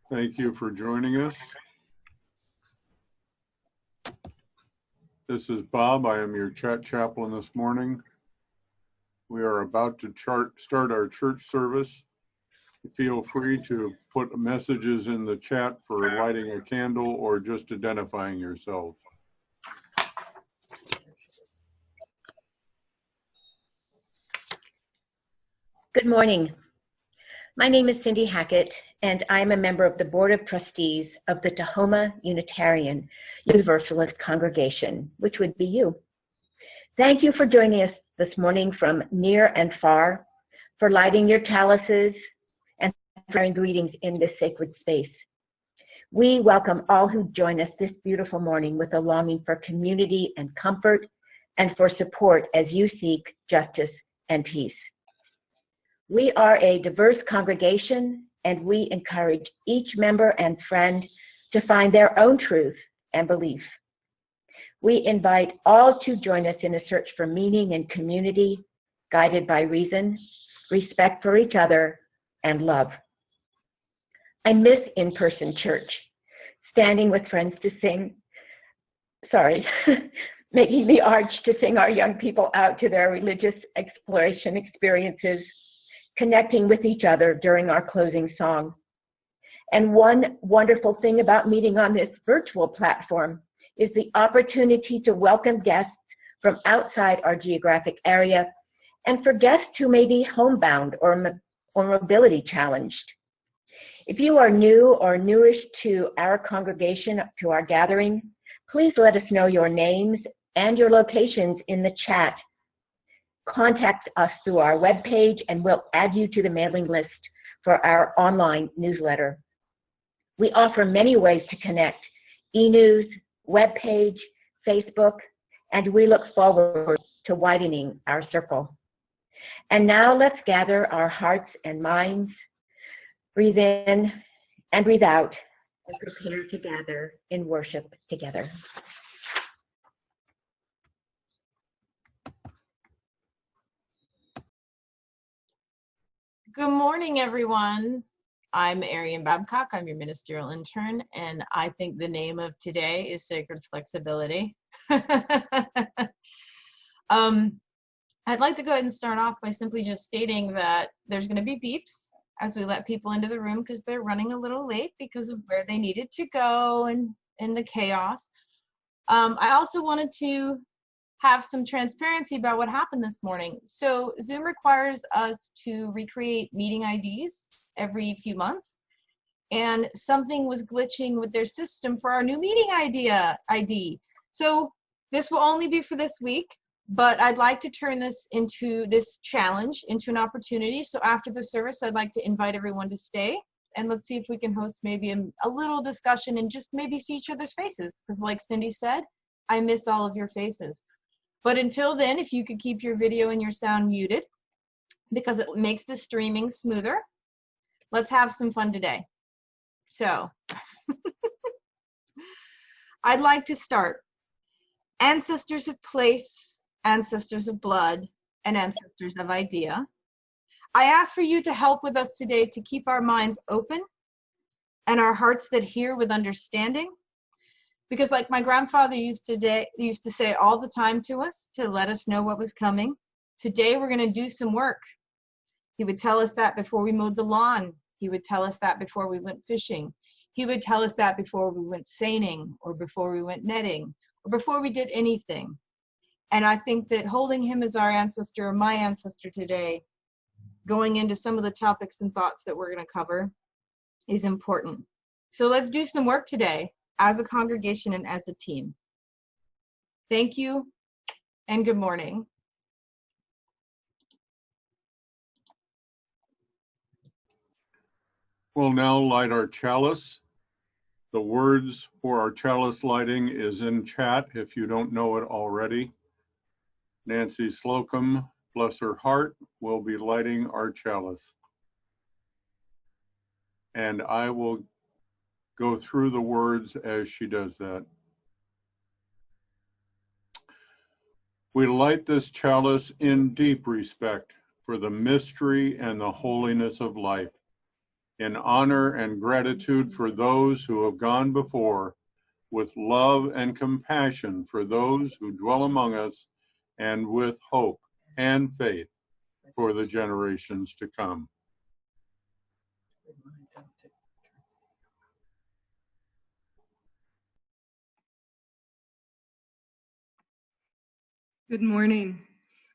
Thank you for joining us. This is Bob. I am your chat chaplain this morning. We are about to start our church service. Feel free to put messages in the chat for lighting a candle or just identifying yourself. Good morning. My name is Cindy Hackett, and I am a member of the Board of Trustees of the Tahoma Unitarian Universalist Congregation, which would be you. Thank you for joining us this morning from near and far, for lighting your chalices and sharing greetings in this sacred space. We welcome all who join us this beautiful morning with a longing for community and comfort and for support as you seek justice and peace. We are a diverse congregation, and we encourage each member and friend to find their own truth and belief. We invite all to join us in a search for meaning and community, guided by reason, respect for each other, and love. I miss in-person church, standing with friends to sing, making the arch to sing our young people out to their religious exploration experiences, connecting with each other during our closing song. And one wonderful thing about meeting on this virtual platform is the opportunity to welcome guests from outside our geographic area and for guests who may be homebound or mobility challenged. If you are new or newish to our congregation, to our gathering, please let us know your names and your locations in the chat. Contact us through our webpage and we'll add you to the mailing list for our online newsletter. We offer many ways to connect: e-news, webpage, Facebook, and we look forward to widening our circle. And now let's gather our hearts and minds, breathe in and breathe out, and prepare to gather in worship together. Good morning, everyone. I'm Arian Babcock. I'm your ministerial intern, and I think the name of today is Sacred Flexibility. I'd like to go ahead and start off by simply just stating that there's going to be beeps as we let people into the room because they're running a little late because of where they needed to go and in the chaos. I also wanted to have some transparency about what happened this morning. So Zoom requires us to recreate meeting IDs every few months, and something was glitching with their system for our new meeting ID. So this will only be for this week, but I'd like to turn this challenge into an opportunity. So after the service, I'd like to invite everyone to stay, and let's see if we can host maybe a little discussion and just maybe see each other's faces, because like Cindy said, I miss all of your faces. But until then, if you could keep your video and your sound muted, because it makes the streaming smoother, let's have some fun today. So, I'd like to start. Ancestors of place, ancestors of blood, and ancestors of idea. I ask for you to help with us today to keep our minds open and our hearts that hear with understanding. Because like my grandfather used to say all the time to us to let us know what was coming, today we're going to do some work. He would tell us that before we mowed the lawn. He would tell us that before we went fishing. He would tell us that before we went seining or before we went netting or before we did anything. And I think that holding him as our ancestor or my ancestor today, going into some of the topics and thoughts that we're going to cover, is important. So let's do some work today, as a congregation and as a team. Thank you and good morning. We'll now light our chalice. The words for our chalice lighting is in chat if you don't know it already. Nancy Slocum, bless her heart, will be lighting our chalice. And I will go through the words as she does that. We light this chalice in deep respect for the mystery and the holiness of life, in honor and gratitude for those who have gone before, with love and compassion for those who dwell among us, and with hope and faith for the generations to come. Good morning.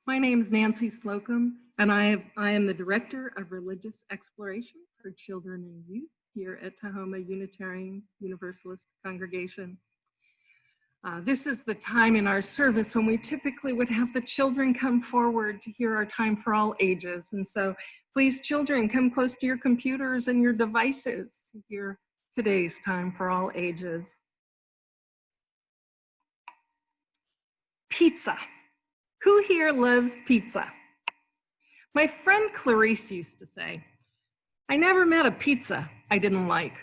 My name is Nancy Slocum, and I am the Director of Religious Exploration for Children and Youth here at Tahoma Unitarian Universalist Congregation. This is the time in our service when we typically would have the children come forward to hear our time for all ages. And so please, children, come close to your computers and your devices to hear today's time for all ages. Pizza. Who here loves pizza? My friend Clarice used to say, I never met a pizza I didn't like.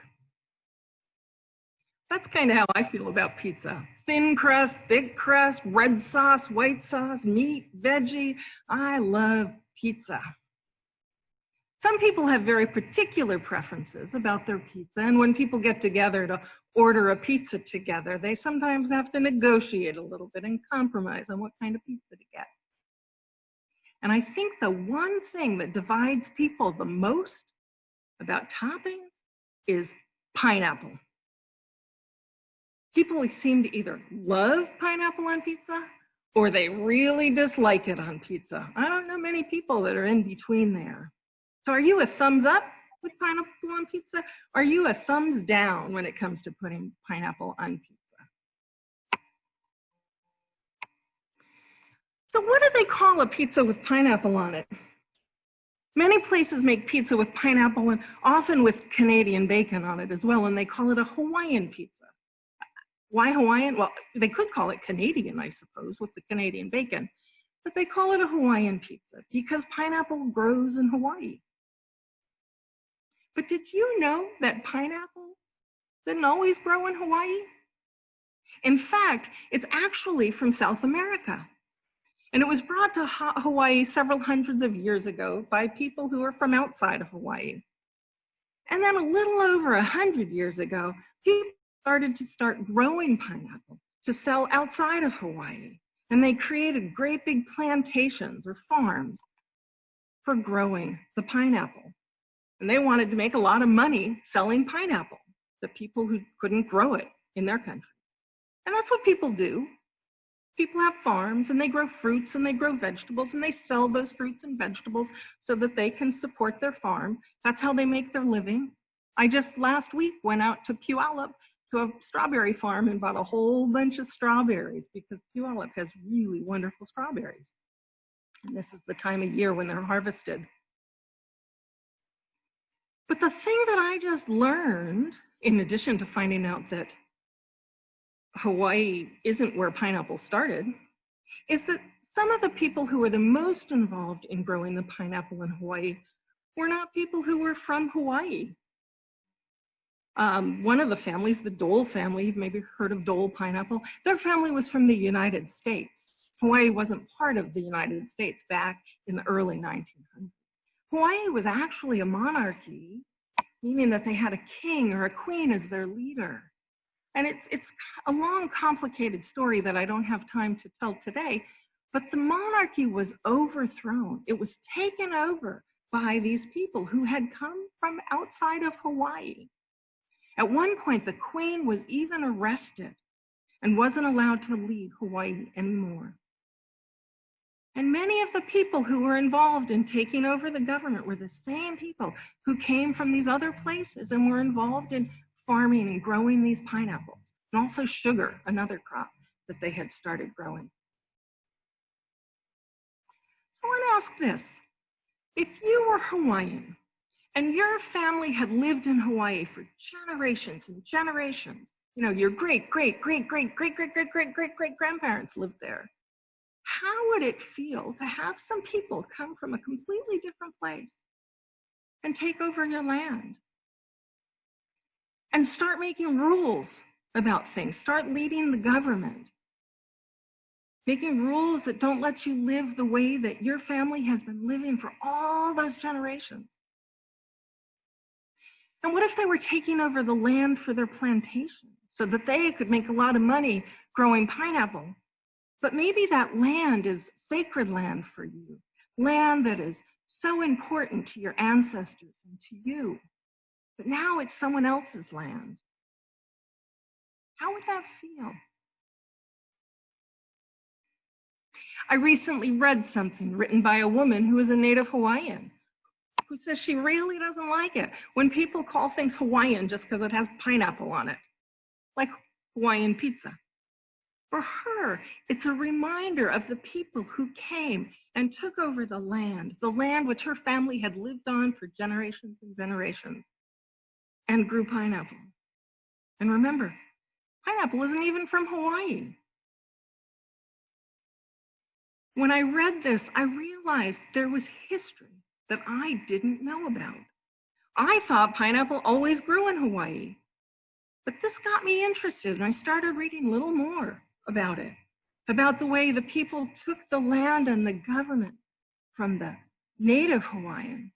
That's kind of how I feel about pizza. Thin crust, thick crust, red sauce, white sauce, meat, veggie. I love pizza. Some people have very particular preferences about their pizza, and when people get together to order a pizza together, they sometimes have to negotiate a little bit and compromise on what kind of pizza to get. And I think the one thing that divides people the most about toppings is pineapple. People seem to either love pineapple on pizza or they really dislike it on pizza. I don't know many people that are in between there. So are you a thumbs up with pineapple on pizza? Are you a thumbs down when it comes to putting pineapple on pizza? So what do they call a pizza with pineapple on it? Many places make pizza with pineapple and often with Canadian bacon on it as well, and they call it a Hawaiian pizza. Why Hawaiian? Well, they could call it Canadian, I suppose, with the Canadian bacon, but they call it a Hawaiian pizza because pineapple grows in Hawaii. But did you know that pineapple didn't always grow in Hawaii? In fact, it's actually from South America. And it was brought to Hawaii several hundreds of years ago by people who are from outside of Hawaii. And then a little over 100 years ago, people started to start growing pineapple to sell outside of Hawaii. And they created great big plantations or farms for growing the pineapple. And they wanted to make a lot of money selling pineapple to people who couldn't grow it in their country. And that's what people do. People have farms and they grow fruits and they grow vegetables and they sell those fruits and vegetables so that they can support their farm. That's how they make their living. I just last week went out to Puyallup to a strawberry farm and bought a whole bunch of strawberries because Puyallup has really wonderful strawberries. And this is the time of year when they're harvested. But the thing that I just learned, in addition to finding out that Hawaii isn't where pineapple started, is that some of the people who were the most involved in growing the pineapple in Hawaii were not people who were from Hawaii. One of the families, the Dole family, you've maybe heard of Dole pineapple, their family was from the United States. Hawaii wasn't part of the United States back in the early 1900s. Hawaii was actually a monarchy, meaning that they had a king or a queen as their leader. And it's a long, complicated story that I don't have time to tell today, but the monarchy was overthrown. It was taken over by these people who had come from outside of Hawaii. At one point, the queen was even arrested and wasn't allowed to leave Hawaii anymore. And many of the people who were involved in taking over the government were the same people who came from these other places and were involved in farming and growing these pineapples, and also sugar, another crop that they had started growing. So I want to ask this. If you were Hawaiian and your family had lived in Hawaii for generations and generations, you know, your great-great-great-great-great-great-great-great-great-grandparents lived there, how would it feel to have some people come from a completely different place and take over your land and start making rules about things, start leading the government, making rules that don't let you live the way that your family has been living for all those generations? And what if they were taking over the land for their plantation so that they could make a lot of money growing pineapple? But maybe that land is sacred land for you, land that is so important to your ancestors and to you. But now it's someone else's land. How would that feel? I recently read something written by a woman who is a native Hawaiian, who says she really doesn't like it when people call things Hawaiian just because it has pineapple on it, like Hawaiian pizza. For her, it's a reminder of the people who came and took over the land which her family had lived on for generations and generations, and grew pineapple. And remember, pineapple isn't even from Hawaii. When I read this, I realized there was history that I didn't know about. I thought pineapple always grew in Hawaii, but this got me interested, and I started reading a little more about it, about the way the people took the land and the government from the native Hawaiians.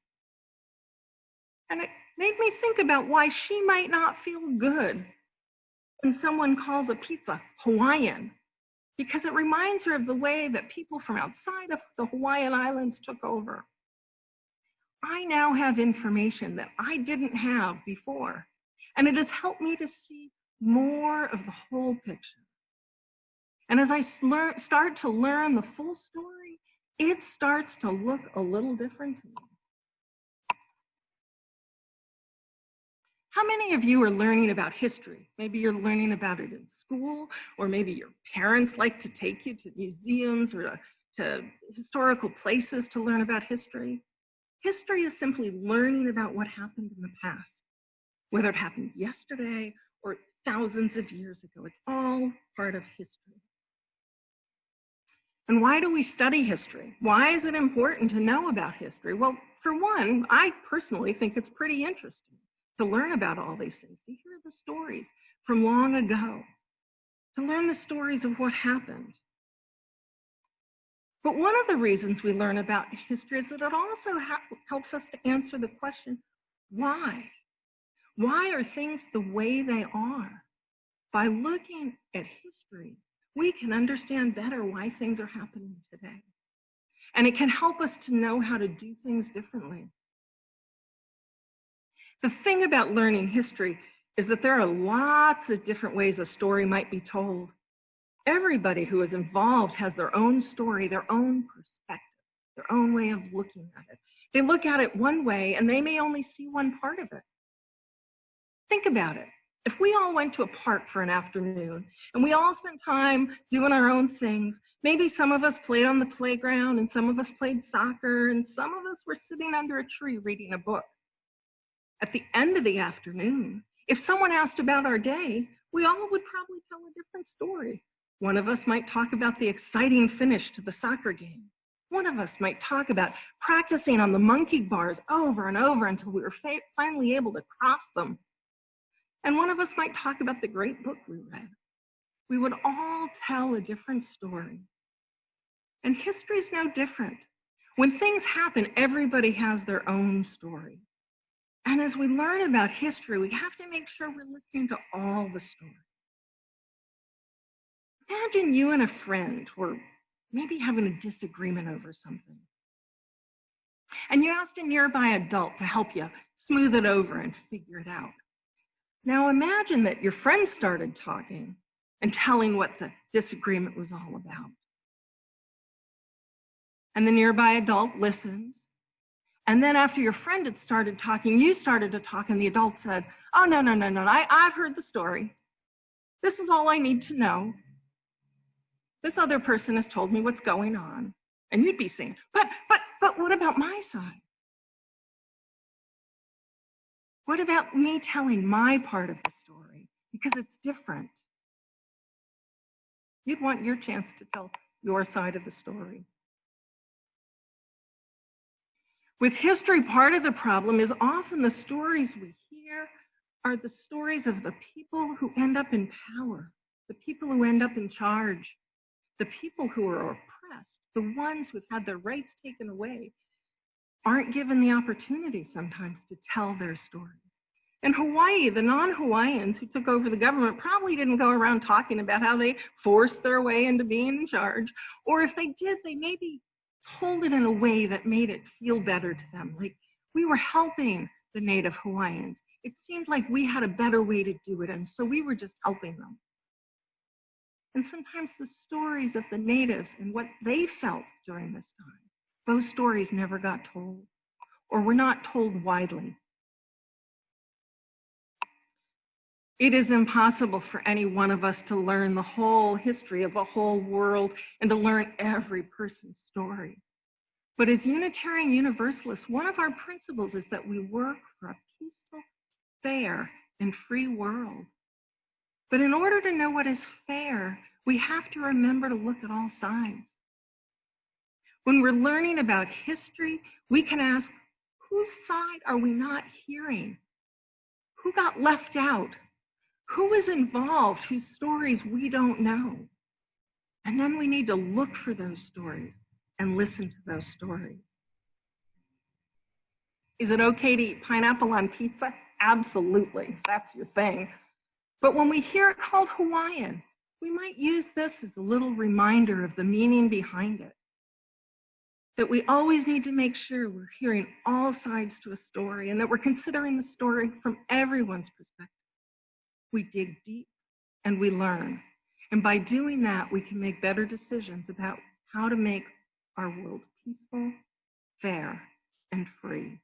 And it made me think about why she might not feel good when someone calls a pizza Hawaiian, because it reminds her of the way that people from outside of the Hawaiian Islands took over. I now have information that I didn't have before, and it has helped me to see more of the whole picture. And as I start to learn the full story, it starts to look a little different to me. How many of you are learning about history? Maybe you're learning about it in school, or maybe your parents like to take you to museums or to historical places to learn about history. History is simply learning about what happened in the past, whether it happened yesterday or thousands of years ago. It's all part of history. And why do we study history? Why is it important to know about history? Well, for one, I personally think it's pretty interesting to learn about all these things, to hear the stories from long ago, to learn the stories of what happened. But one of the reasons we learn about history is that it also helps us to answer the question, why? Why are things the way they are? By looking at history, we can understand better why things are happening today. And it can help us to know how to do things differently. The thing about learning history is that there are lots of different ways a story might be told. Everybody who is involved has their own story, their own perspective, their own way of looking at it. They look at it one way and they may only see one part of it. Think about it. If we all went to a park for an afternoon and we all spent time doing our own things, maybe some of us played on the playground and some of us played soccer and some of us were sitting under a tree reading a book. At the end of the afternoon, if someone asked about our day, we all would probably tell a different story. One of us might talk about the exciting finish to the soccer game. One of us might talk about practicing on the monkey bars over and over until we were finally able to cross them. And one of us might talk about the great book we read. We would all tell a different story. And history is no different. When things happen, everybody has their own story. And as we learn about history, we have to make sure we're listening to all the stories. Imagine you and a friend were maybe having a disagreement over something. And you asked a nearby adult to help you smooth it over and figure it out. Now imagine that your friend started talking and telling what the disagreement was all about. And the nearby adult listened. And then after your friend had started talking, you started to talk, and the adult said, "Oh, no, I've heard the story. This is all I need to know. This other person has told me what's going on." And you'd be saying, but what about my side? What about me telling my part of the story? Because it's different. You'd want your chance to tell your side of the story. With history, part of the problem is often the stories we hear are the stories of the people who end up in power, the people who end up in charge, the people who are oppressed, the ones who've had their rights taken away, aren't given the opportunity sometimes to tell their stories. In Hawaii, the non-Hawaiians who took over the government probably didn't go around talking about how they forced their way into being in charge. Or if they did, they maybe told it in a way that made it feel better to them. Like we were helping the native Hawaiians. It seemed like we had a better way to do it, and so we were just helping them. And sometimes the stories of the natives and what they felt during this time, those stories never got told or were not told widely. It is impossible for any one of us to learn the whole history of the whole world and to learn every person's story. But as Unitarian Universalists, one of our principles is that we work for a peaceful, fair, and free world. But in order to know what is fair, we have to remember to look at all sides. When we're learning about history, we can ask, whose side are we not hearing? Who got left out? Who is involved whose stories we don't know? And then we need to look for those stories and listen to those stories. Is it okay to eat pineapple on pizza? Absolutely, that's your thing. But when we hear it called Hawaiian, we might use this as a little reminder of the meaning behind it. That we always need to make sure we're hearing all sides to a story and that we're considering the story from everyone's perspective. We dig deep and we learn. And by doing that, we can make better decisions about how to make our world peaceful, fair, and free.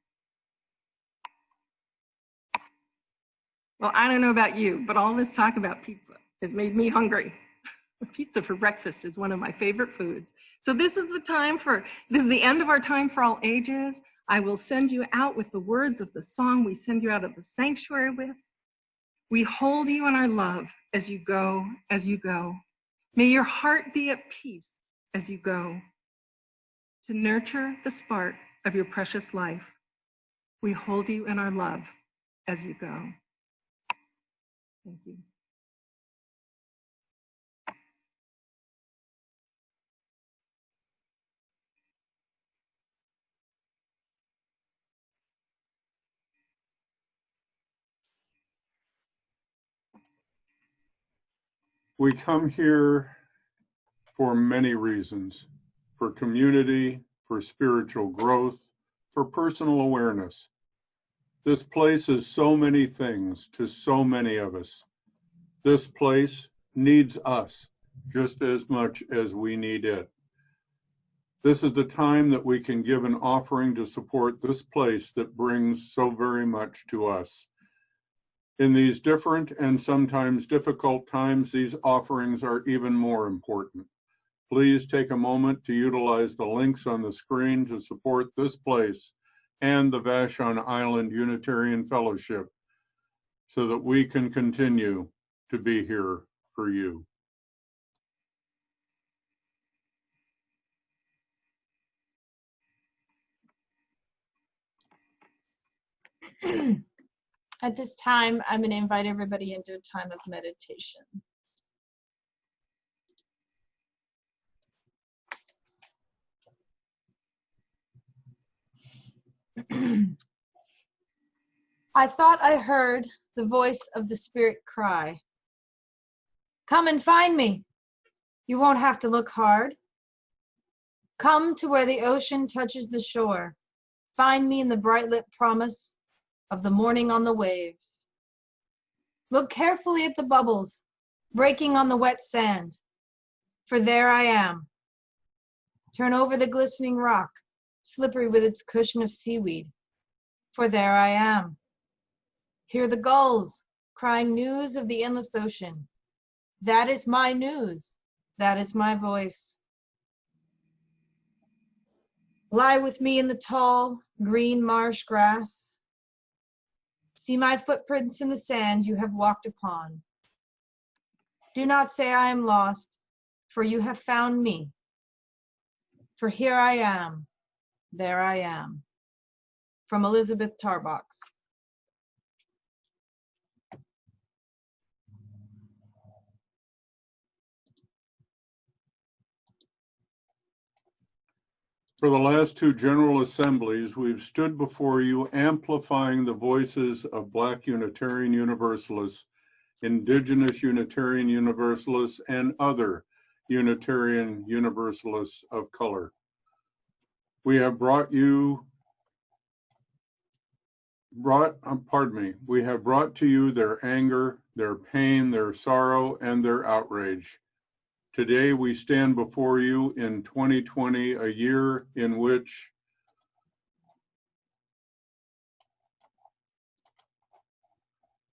Well, I don't know about you, but all this talk about pizza has made me hungry. Pizza for breakfast is one of my favorite foods. So this is the end of our time for all ages. I will send you out with the words of the song we send you out of the sanctuary with. We hold you in our love as you go, as you go. May your heart be at peace as you go. To nurture the spark of your precious life, we hold you in our love as you go. Thank you. We come here for many reasons, for community, for spiritual growth, for personal awareness. This place is so many things to so many of us. This place needs us just as much as we need it. This is the time that we can give an offering to support this place that brings so very much to us. In these different and sometimes difficult times, these offerings are even more important. Please take a moment to utilize the links on the screen to support this place and the Vashon Island Unitarian Fellowship so that we can continue to be here for you. At this time, I'm going to invite everybody into a time of meditation. I thought I heard the voice of the Spirit cry, "Come and find me. You won't have to look hard. Come to where the ocean touches the shore. Find me in the bright lit promise of the morning on the waves. Look carefully at the bubbles breaking on the wet sand, for there I am. Turn over the glistening rock, slippery with its cushion of seaweed, for there I am. Hear the gulls crying news of the endless ocean. That is my news. That is my voice. Lie with me in the tall, green marsh grass. See my footprints in the sand you have walked upon. Do not say I am lost, for you have found me. For here I am, there I am. From Elizabeth Tarbox. For the last two General Assemblies, we've stood before you amplifying the voices of Black Unitarian Universalists, Indigenous Unitarian Universalists, and other Unitarian Universalists of color. We have brought to you their anger, their pain, their sorrow, and their outrage. Today we stand before you in 2020, a year in which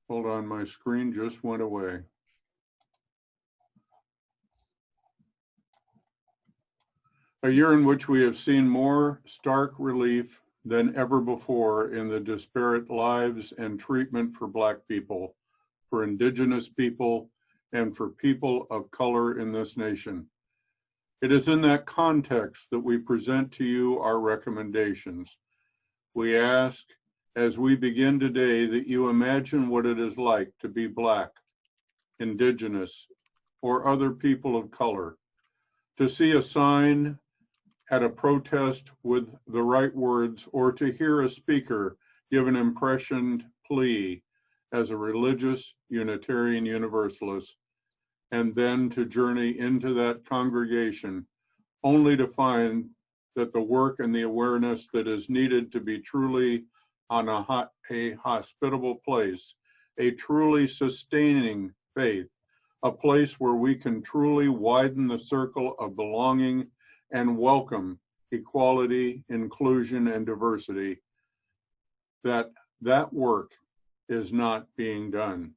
hold on, my screen just went away. A year in which we have seen more stark relief than ever before in the disparate lives and treatment for Black people, for Indigenous people, and for people of color in this nation. It is in that context that we present to you our recommendations. We ask, as we begin today, that you imagine what it is like to be Black, Indigenous, or other people of color, to see a sign at a protest with the right words, or to hear a speaker give an impassioned plea as a religious Unitarian Universalist, and then to journey into that congregation only to find that the work and the awareness that is needed to be truly on a hospitable place, a truly sustaining faith, a place where we can truly widen the circle of belonging and welcome equality, inclusion, and diversity, that work is not being done.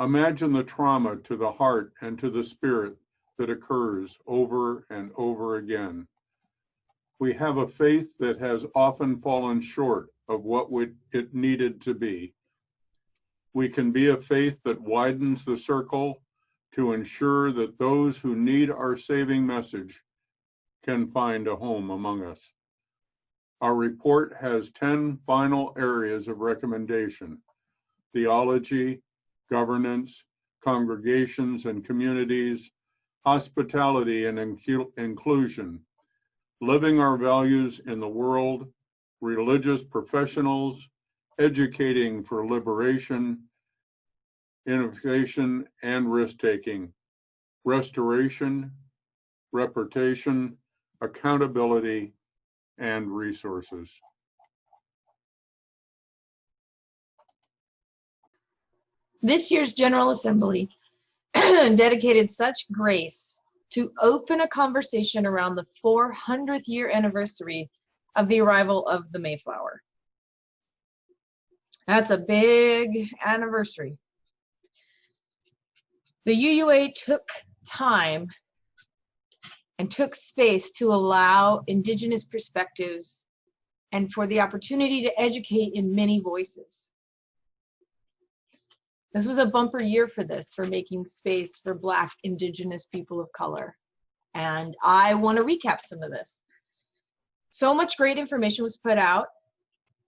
Imagine the trauma to the heart and to the spirit that occurs over and over again. We have a faith that has often fallen short of what it needed to be. We can be a faith that widens the circle to ensure that those who need our saving message can find a home among us. Our report has 10 final areas of recommendation: theology, governance, congregations and communities, hospitality and inclusion, living our values in the world, religious professionals, educating for liberation, innovation and risk-taking, restoration, reputation, accountability, and resources. This year's General Assembly dedicated such grace to open a conversation around the 400th year anniversary of the arrival of the Mayflower. That's a big anniversary. The UUA took time and took space to allow Indigenous perspectives and for the opportunity to educate in many voices. This was a bumper year for making space for Black, Indigenous people of color. And I want to recap some of this. So much great information was put out,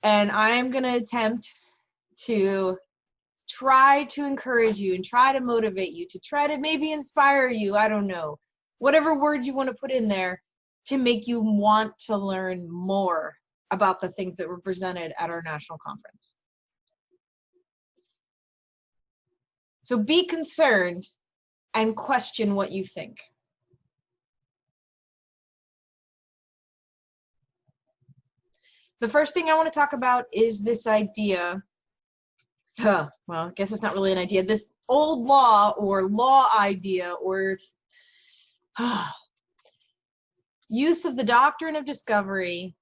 and I'm going to attempt to try to encourage you and try to motivate you, to try to maybe inspire you, I don't know, whatever word you want to put in there to make you want to learn more about the things that were presented at our national conference. So be concerned and question what you think. The first thing I want to talk about is this idea, well, I guess it's not really an idea, this old law or law idea or use of the doctrine of discovery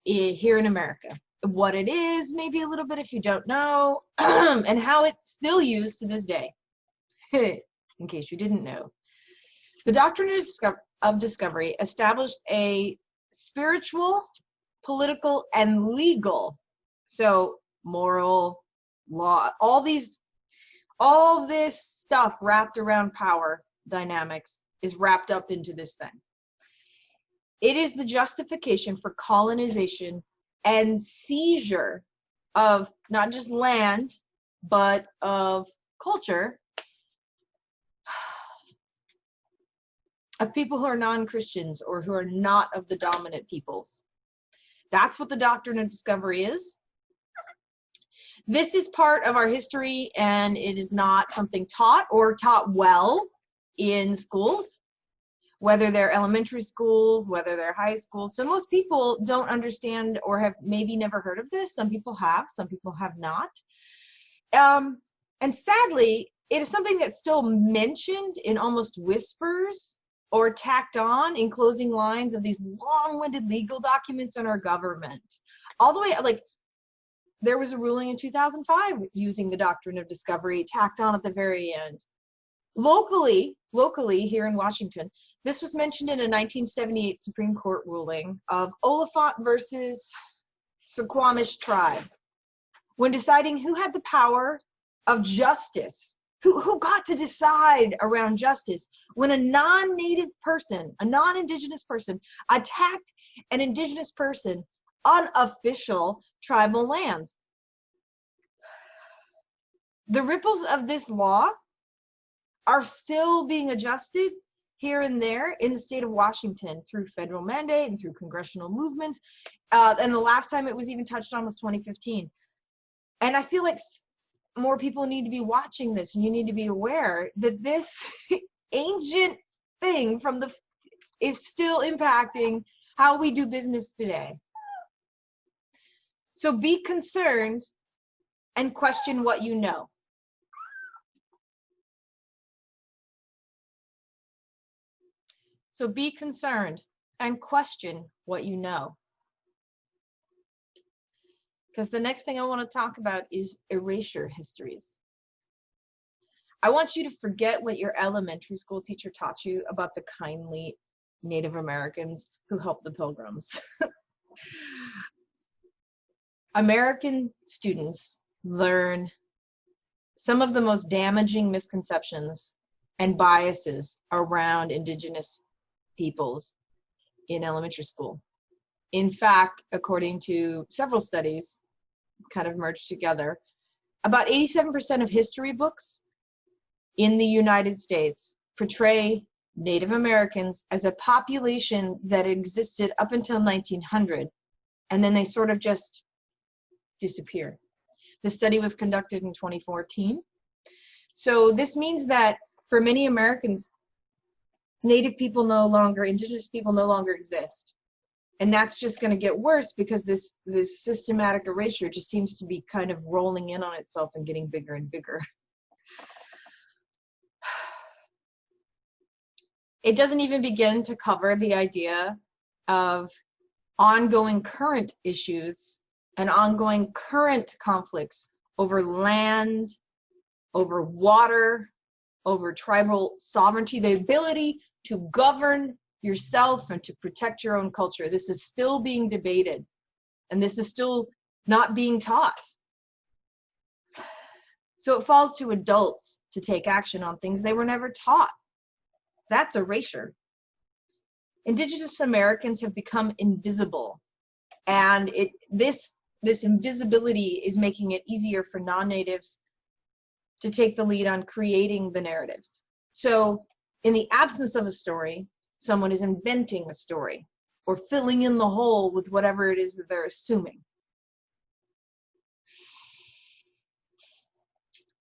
here in America. What it is, maybe a little bit if you don't know, and how it's still used to this day, in case you didn't know. The doctrine of discovery established a spiritual, political, and legal, so moral, law, all this stuff wrapped around power dynamics is wrapped up into this thing. It is the justification for colonization and seizure of not just land, but of culture of people who are non-Christians or who are not of the dominant peoples. That's what the doctrine of discovery is. This is part of our history, and it is not something taught or taught well in schools, whether they're elementary schools, whether they're high schools. So most people don't understand or have maybe never heard of this. Some people have not. And sadly, it is something that's still mentioned in almost whispers or tacked on in closing lines of these long-winded legal documents in our government. All the way, like, there was a ruling in 2005 using the doctrine of discovery tacked on at the very end. Locally here in Washington, this was mentioned in a 1978 Supreme Court ruling of Oliphant versus Suquamish tribe, when deciding who had the power of justice, who got to decide around justice when a non-native person, a non-indigenous person, attacked an indigenous person on official tribal lands. The ripples of this law are still being adjusted here and there in the state of Washington through federal mandate and through congressional movements. And the last time it was even touched on was 2015. And I feel like more people need to be watching this, and you need to be aware that this ancient thing is still impacting how we do business today. So be concerned and question what you know. So be concerned and question what you know. Because the next thing I want to talk about is erasure histories. I want you to forget what your elementary school teacher taught you about the kindly Native Americans who helped the Pilgrims. American students learn some of the most damaging misconceptions and biases around Indigenous peoples in elementary school. In fact, according to several studies kind of merged together, about 87% of history books in the United States portray Native Americans as a population that existed up until 1900, and then they sort of just disappear. The study was conducted in 2014. So this means that for many Americans, Native people Indigenous people no longer exist. And that's just going to get worse because this systematic erasure just seems to be kind of rolling in on itself and getting bigger and bigger. It doesn't even begin to cover the idea of ongoing current issues and ongoing current conflicts over land, over water, over tribal sovereignty, the ability to govern yourself and to protect your own culture. This is still being debated, and this is still not being taught. So it falls to adults to take action on things they were never taught. That's erasure. Indigenous Americans have become invisible, and this invisibility is making it easier for non-natives to take the lead on creating the narratives. So in the absence of a story, someone is inventing a story or filling in the hole with whatever it is that they're assuming.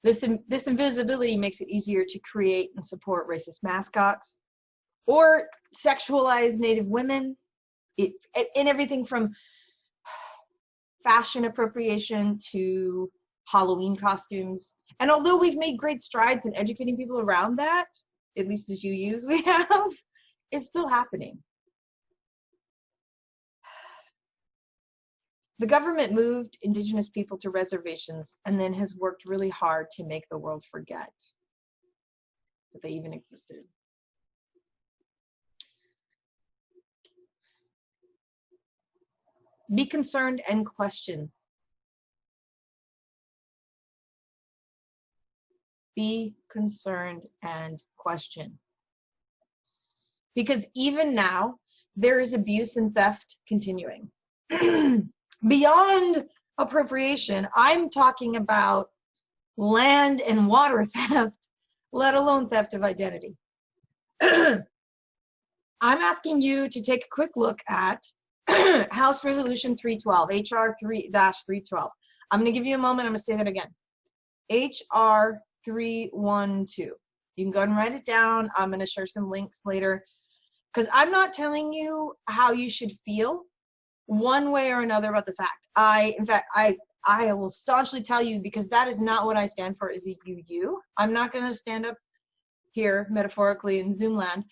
This invisibility makes it easier to create and support racist mascots or sexualize Native women in everything from fashion appropriation to Halloween costumes. And although we've made great strides in educating people around that, at least as UUs we have, it's still happening. The government moved Indigenous people to reservations and then has worked really hard to make the world forget that they even existed. Be concerned and question. Be concerned and question. Because even now, there is abuse and theft continuing. Beyond appropriation, I'm talking about land and water theft, let alone theft of identity. I'm asking you to take a quick look at House Resolution 312, HR 3-312. I'm going to give you a moment. I'm going to say that again. HR 312. You can go ahead and write it down. I'm going to share some links later because I'm not telling you how you should feel one way or another about this act. In fact, I will staunchly tell you, because that is not what I stand for as a you. I'm not going to stand up here metaphorically in Zoom land,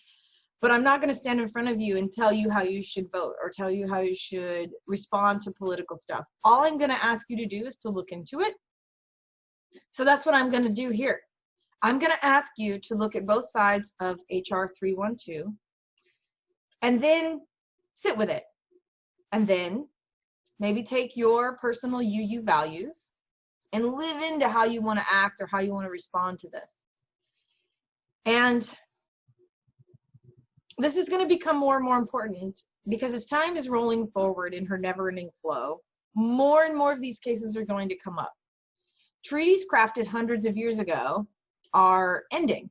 but I'm not going to stand in front of you and tell you how you should vote or tell you how you should respond to political stuff. All I'm going to ask you to do is to look into it. So that's what I'm going to do here. I'm going to ask you to look at both sides of HR 312 and then sit with it. And then maybe take your personal UU values and live into how you want to act or how you want to respond to this. And this is going to become more and more important because as time is rolling forward in her never-ending flow, more and more of these cases are going to come up. Treaties crafted hundreds of years ago are ending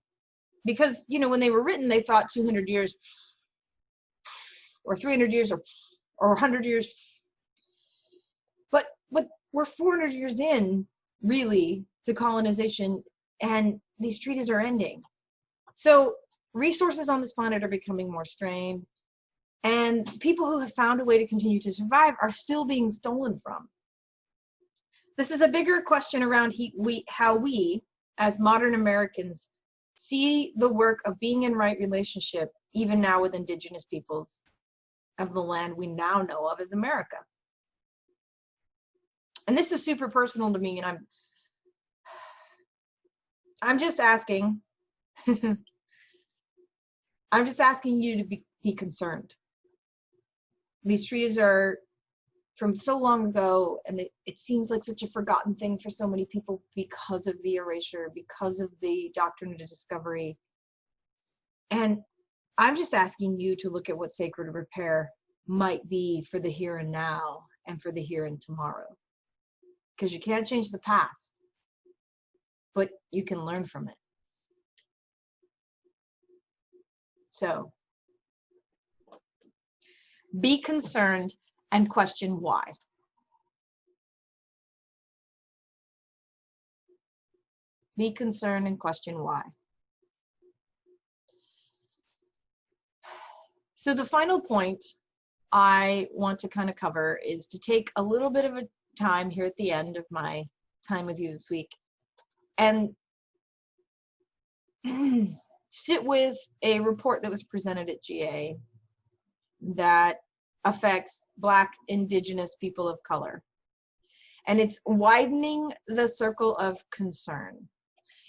because, you know, when they were written, they thought 200 years or 300 years or 100 years. But we're 400 years in, really, to colonization, and these treaties are ending. So resources on this planet are becoming more strained, and people who have found a way to continue to survive are still being stolen from. This is a bigger question around how we, as modern Americans, see the work of being in right relationship, even now with indigenous peoples of the land we now know of as America. And this is super personal to me, and I'm just asking, I'm just asking you to be concerned. These treaties are from so long ago, and it seems like such a forgotten thing for so many people because of the erasure, because of the doctrine of discovery. And I'm just asking you to look at what sacred repair might be for the here and now and for the here and tomorrow. Because you can't change the past, but you can learn from it. So be concerned and question why. Be concerned and question why. So the final point I want to kind of cover is to take a little bit of a time here at the end of my time with you this week and sit with a report that was presented at GA that affects Black, Indigenous people of color. And it's widening the circle of concern.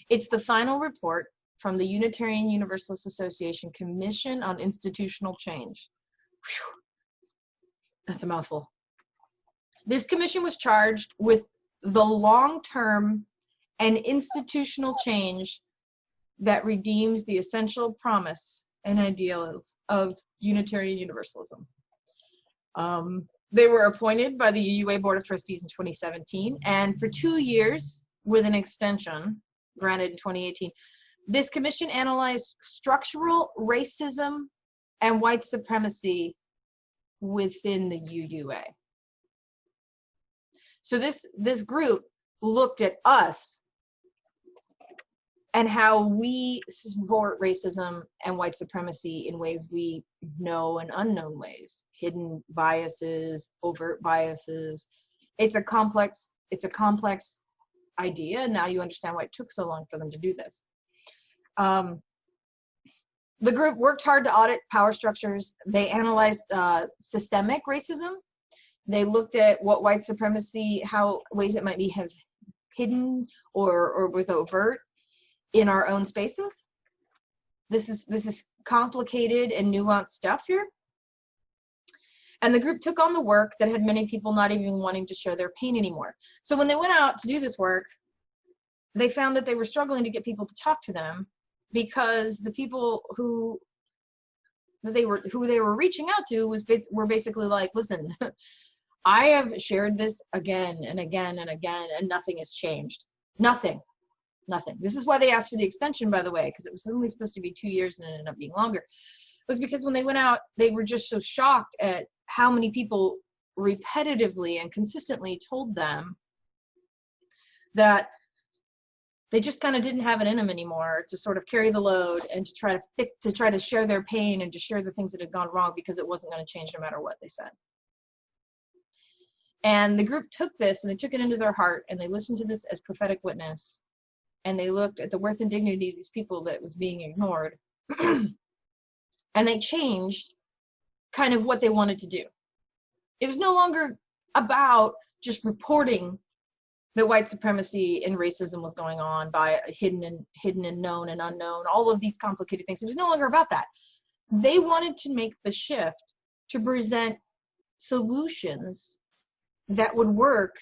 It's the final report from the Unitarian Universalist Association Commission on Institutional Change. Whew. That's a mouthful. This commission was charged with the long-term and institutional change that redeems the essential promise and ideals of Unitarian Universalism. They were appointed by the UUA Board of Trustees in 2017, and for 2 years, with an extension granted in 2018, this commission analyzed structural racism and white supremacy within the UUA. So this group looked at us and how we support racism and white supremacy in ways we know and unknown ways, hidden biases, overt biases. It's a complex idea, and now you understand why it took so long for them to do this. The group worked hard to audit power structures. They analyzed systemic racism. They looked at what white supremacy, how ways it might be have hidden or was overt in our own spaces. This is complicated and nuanced stuff here. And the group took on the work that had many people not even wanting to share their pain anymore. So when they went out to do this work, they found that they were struggling to get people to talk to them because the people who they were reaching out to were basically like, listen, I have shared this again and again and again, and nothing has changed. Nothing. This is why they asked for the extension, by the way, because it was only supposed to be 2 years and it ended up being longer. was because when they went out, they were just so shocked at how many people repetitively and consistently told them that they just kind of didn't have it in them anymore to sort of carry the load and to try to share their pain and to share the things that had gone wrong, because it wasn't going to change no matter what they said. And the group took this and they took it into their heart, and they listened to this as prophetic witness, and they looked at the worth and dignity of these people that was being ignored, and they changed kind of what they wanted to do. It was no longer about just reporting that white supremacy and racism was going on by hidden and known and unknown, all of these complicated things. It was no longer about that. They wanted to make the shift to present solutions that would work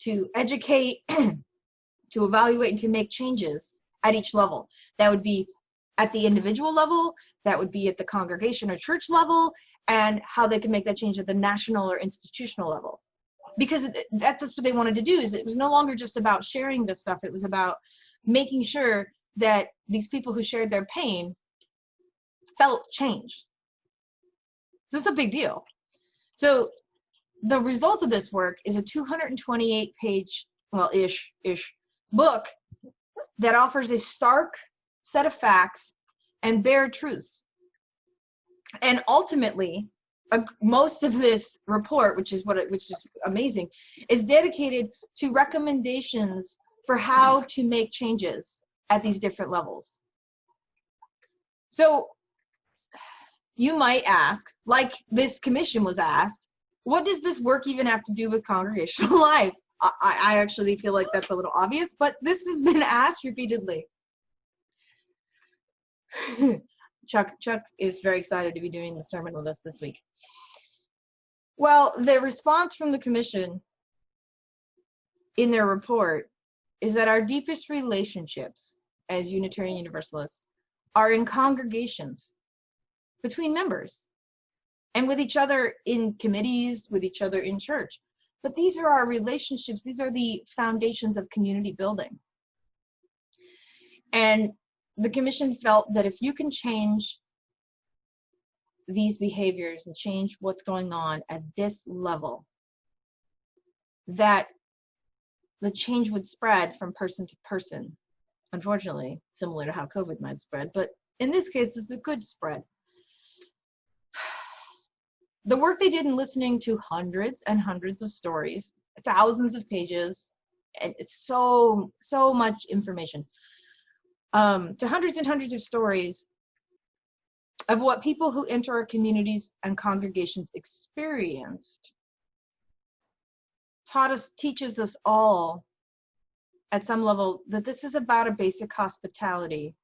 to educate, to evaluate, and to make changes at each level. That would be at the individual level, that would be at the congregation or church level, and how they can make that change at the national or institutional level. Because that's what they wanted to do. Is it was no longer just about sharing this stuff. It was about making sure that these people who shared their pain felt change. So it's a big deal. So the result of this work is a 228-page, well, ish book that offers a stark set of facts and bare truths. And ultimately, most of this report, which is amazing, is dedicated to recommendations for how to make changes at these different levels. So you might ask, like this commission was asked, what does this work even have to do with congregational life? I actually feel like that's a little obvious, but this has been asked repeatedly. Chuck is very excited to be doing the sermon with us this week. Well, the response from the commission in their report is that our deepest relationships as Unitarian Universalists are in congregations, between members, and with each other in committees, with each other in church. But these are our relationships. These are the foundations of community building. And the commission felt that if you can change these behaviors and change what's going on at this level, that the change would spread from person to person. Unfortunately, similar to how COVID might spread, but in this case, it's a good spread. The work they did in listening to hundreds and hundreds of stories, thousands of pages, and it's so much information, to hundreds and hundreds of stories of what people who enter our communities and congregations experienced, teaches us all at some level that this is about a basic hospitality,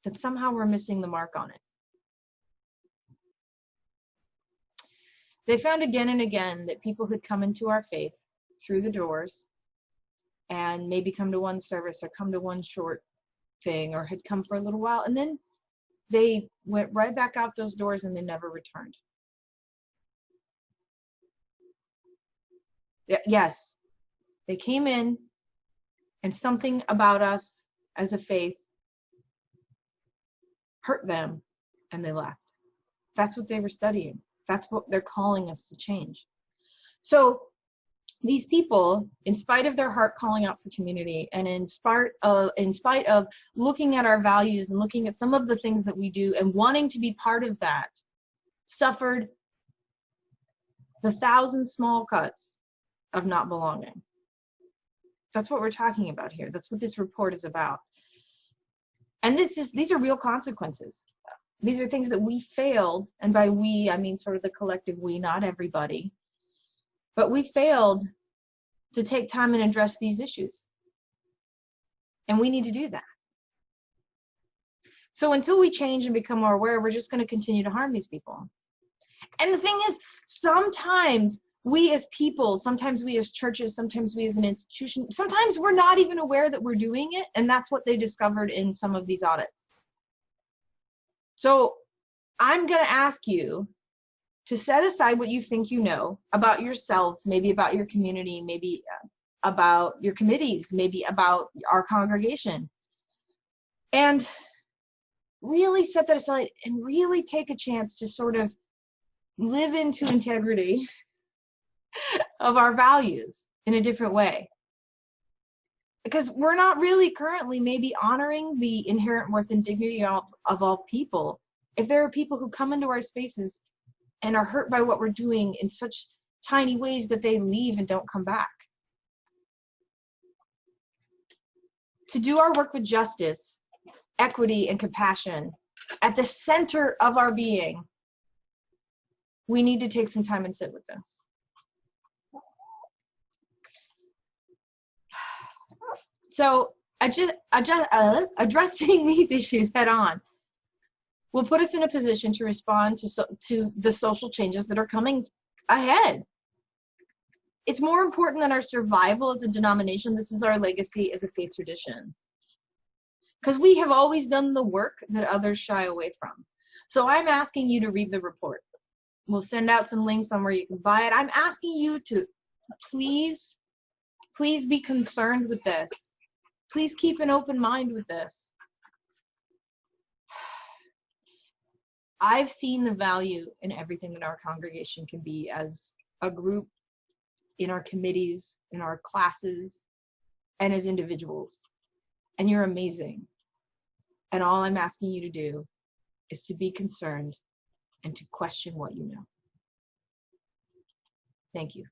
that somehow we're missing the mark on it. They found again and again that people who'd come into our faith through the doors and maybe come to one service or come to one short thing or had come for a little while, and then they went right back out those doors and they never returned. Yes, they came in and something about us as a faith hurt them and they left. That's what they were studying. That's what they're calling us to change. So these people, in spite of their heart calling out for community, and in spite of looking at our values and looking at some of the things that we do and wanting to be part of that, suffered the 1,000 small cuts of not belonging. That's what we're talking about here. That's what this report is about. And these are real consequences. These are things that we failed, and by we, I mean sort of the collective we, not everybody. But we failed to take time and address these issues. And we need to do that. So until we change and become more aware, we're just going to continue to harm these people. And the thing is, sometimes we as people, sometimes we as churches, sometimes we as an institution, sometimes we're not even aware that we're doing it. And that's what they discovered in some of these audits. So I'm going to ask you to set aside what you think you know about yourself, maybe about your community, maybe about your committees, maybe about our congregation. And really set that aside and really take a chance to sort of live into integrity of our values in a different way. Because we're not really currently maybe honoring the inherent worth and dignity of all people. If there are people who come into our spaces and are hurt by what we're doing in such tiny ways that they leave and don't come back. To do our work with justice, equity, and compassion at the center of our being, we need to take some time and sit with this. So addressing these issues head on will put us in a position to respond to the social changes that are coming ahead. It's more important than our survival as a denomination. This is our legacy as a faith tradition. Because we have always done the work that others shy away from. So I'm asking you to read the report. We'll send out some links on where you can buy it. I'm asking you to please be concerned with this. Please keep an open mind with this. I've seen the value in everything that our congregation can be as a group, in our committees, in our classes, and as individuals. And you're amazing. And all I'm asking you to do is to be concerned and to question what you know. Thank you.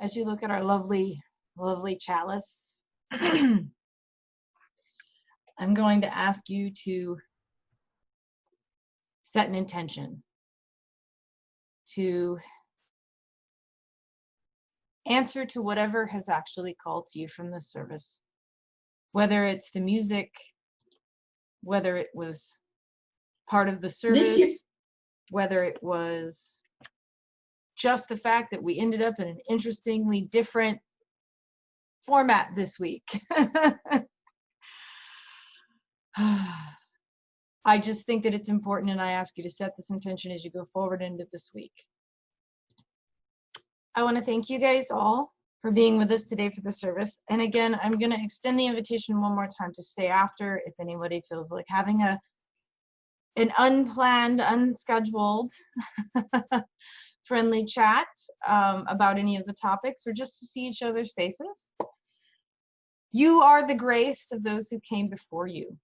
As you look at our lovely, lovely chalice, I'm going to ask you to set an intention to answer to whatever has actually called to you from this service, whether it's the music, whether it was part of the service, whether it was just the fact that we ended up in an interestingly different format this week. I just think that it's important, and I ask you to set this intention as you go forward into this week. I want to thank you guys all for being with us today for the service. And again, I'm going to extend the invitation one more time to stay after if anybody feels like having an unplanned, unscheduled friendly chat about any of the topics, or just to see each other's faces. You are the grace of those who came before you.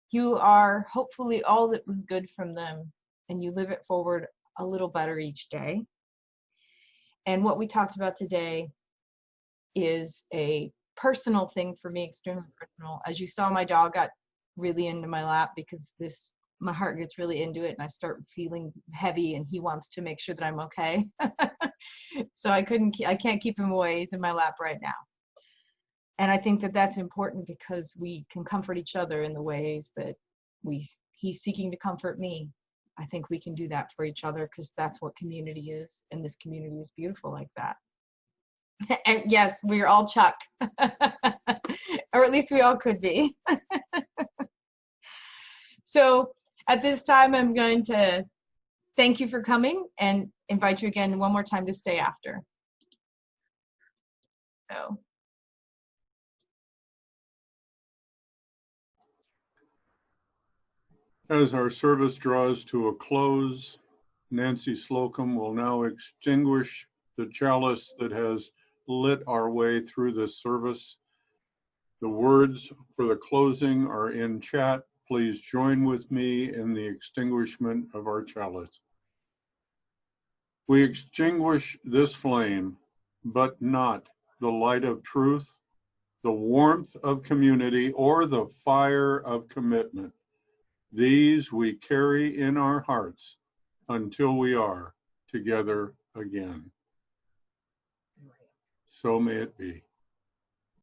You are hopefully all that was good from them, and you live it forward a little better each day. And what we talked about today is a personal thing for me, extremely personal. As you saw, my dog got really into my lap because my heart gets really into it and I start feeling heavy, and he wants to make sure that I'm okay. So I can't keep him away. He's in my lap right now. And I think that that's important because we can comfort each other in the ways that he's seeking to comfort me. I think we can do that for each other because that's what community is. And this community is beautiful like that. And yes, we're all Chuck, or at least we all could be. So at this time, I'm going to thank you for coming and invite you again one more time to stay after. So. As our service draws to a close, Nancy Slocum will now extinguish the chalice that has lit our way through this service. The words for the closing are in chat. Please join with me in the extinguishment of our chalice. We extinguish this flame, but not the light of truth, the warmth of community, or the fire of commitment. These we carry in our hearts until we are together again. So may it be.